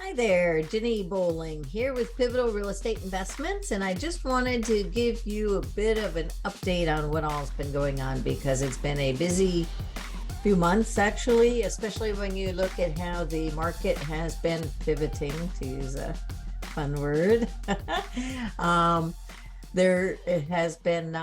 Hi there, Jenny Bowling here with Pivotal Real Estate Investments, and I just wanted to give you a bit of an update on what all's been going on because it's been a busy few months actually, especially when you look at how the market has been pivoting, to use a fun word. um, there it has been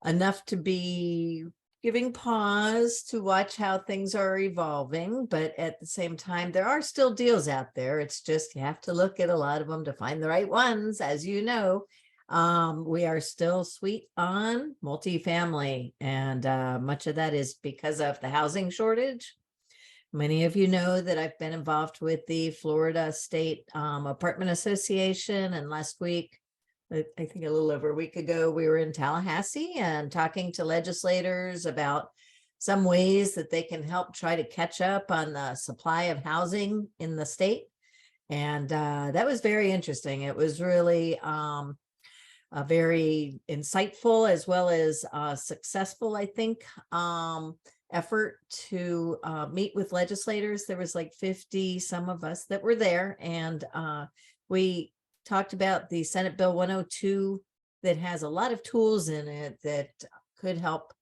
enough to be giving pause to watch how things are evolving, but at the same time there are still deals out there. It's just you have to look at a lot of them to find the right ones. As you know, we are still sweet on multifamily, and much of that is because of the housing shortage. Many of you know that I've been involved with the Florida State Apartment Association, and last week, I think a little over a week ago, we were in Tallahassee and talking to legislators about some ways that they can help try to catch up on the supply of housing in the state. And that was very interesting. It was really a very insightful as well as successful, I think, effort to meet with legislators. There was like 50 some of us that were there, and we talked about the Senate Bill 102 that has a lot of tools in it that could help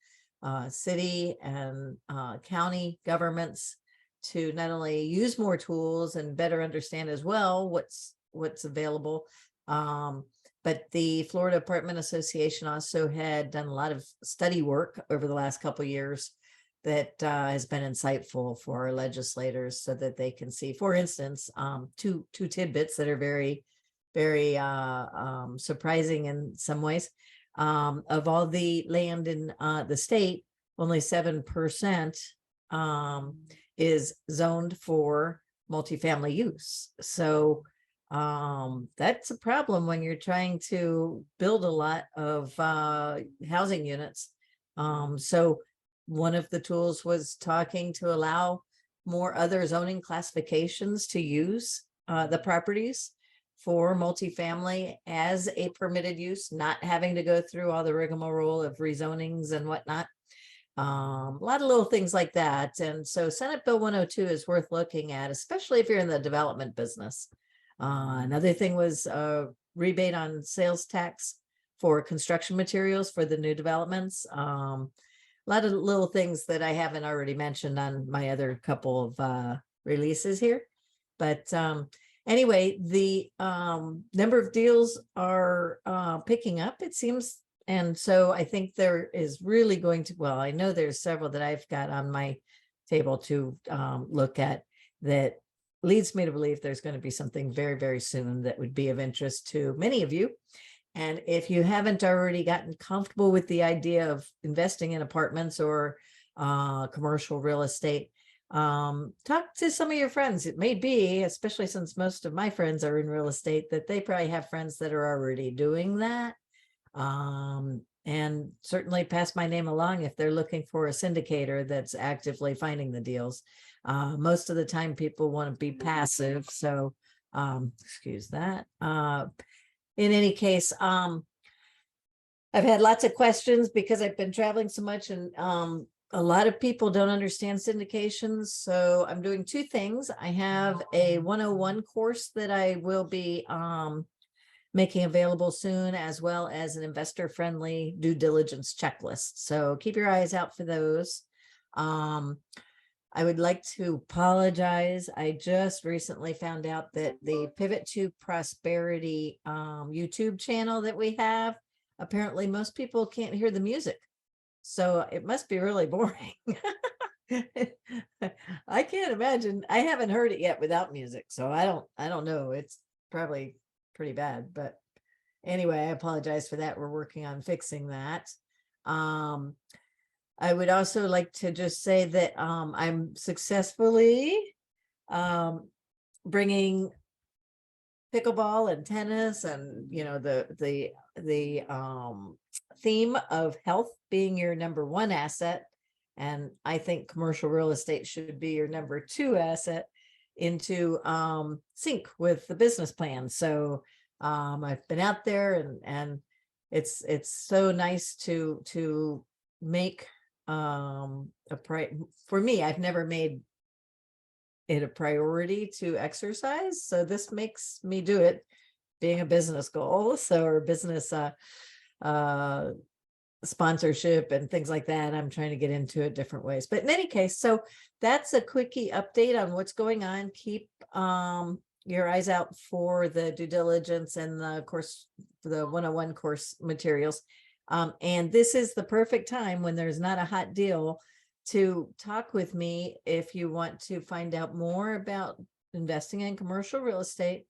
city and county governments to not only use more tools and better understand as well what's available. But the Florida Apartment Association also had done a lot of study work over the last couple of years that has been insightful for our legislators so that they can see, for instance, two tidbits that are very surprising in some ways. Of all the land in the state, only 7% is zoned for multifamily use. So that's a problem when you're trying to build a lot of housing units. So one of the tools was talking to allow more other zoning classifications to use the properties for multifamily as a permitted use, not having to go through all the rigmarole of rezonings and whatnot. A lot of little things like that. And so Senate Bill 102 is worth looking at, especially if you're in the development business. Another thing was a rebate on sales tax for construction materials for the new developments. A lot of little things that I haven't already mentioned on my other couple of releases here. But anyway, the number of deals are picking up, it seems. And so I think there is really going to, well, I know there's several that I've got on my table to look at that leads me to believe there's going to be something very, very soon that would be of interest to many of you. And if you haven't already gotten comfortable with the idea of investing in apartments or commercial real estate, talk to some of your friends. It may be, especially since most of my friends are in real estate, that they probably have friends that are already doing that. And certainly pass my name along if they're looking for a syndicator that's actively finding the deals. Most of the time people want to be passive. So excuse that. In any case, I've had lots of questions because I've been traveling so much, and a lot of people don't understand syndications. So I'm doing two things. I have a 101 course that I will be making available soon, as well as an investor-friendly due diligence checklist. So keep your eyes out for those. I would like to apologize. I just recently found out that the Pivot to Prosperity YouTube channel that we have, apparently most people can't hear the music. So it must be really boring. I can't imagine. I haven't heard it yet without music. So I don't know. It's probably pretty bad, but anyway, I apologize for that. We're working on fixing that. I would also like to just say that I'm successfully bringing pickleball and tennis and, you know, the theme of health being your number one asset. And I think commercial real estate should be your number two asset into sync with the business plan. So I've been out there, and it's so nice to make a price. For me, I've never made it a priority to exercise. So this makes me do it, being a business goal. So, or business uh, sponsorship and things like that. I'm trying to get into it different ways. But in any case, so that's a quickie update on what's going on. Keep your eyes out for the due diligence and the course, the 101 course materials. And this is the perfect time when there's not a hot deal to talk with me if you want to find out more about investing in commercial real estate.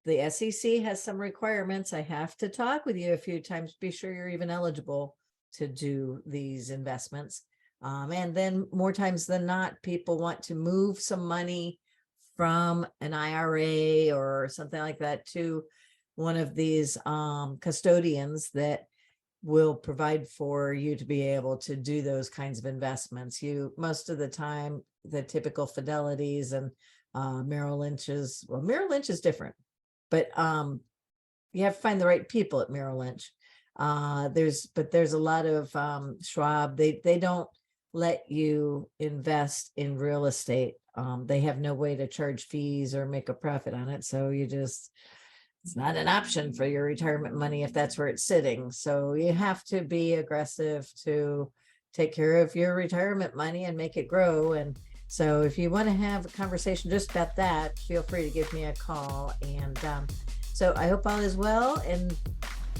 The SEC has some requirements. I have to talk with you a few times, be sure you're even eligible to do these investments. And then more times than not, people want to move some money from an IRA or something like that to one of these custodians that will provide for you to be able to do those kinds of investments. You, most of the time, the typical Fidelities and Merrill Lynch's, well, Merrill Lynch is different, but you have to find the right people at Merrill Lynch. There's a lot of Schwab. They don't let you invest in real estate. They have no way to charge fees or make a profit on it. So it's not an option for your retirement money if that's where it's sitting. So you have to be aggressive to take care of your retirement money and make it grow. And so if you want to have a conversation just about that, feel free to give me a call. And so I hope all is well. And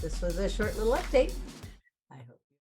this was a short little update.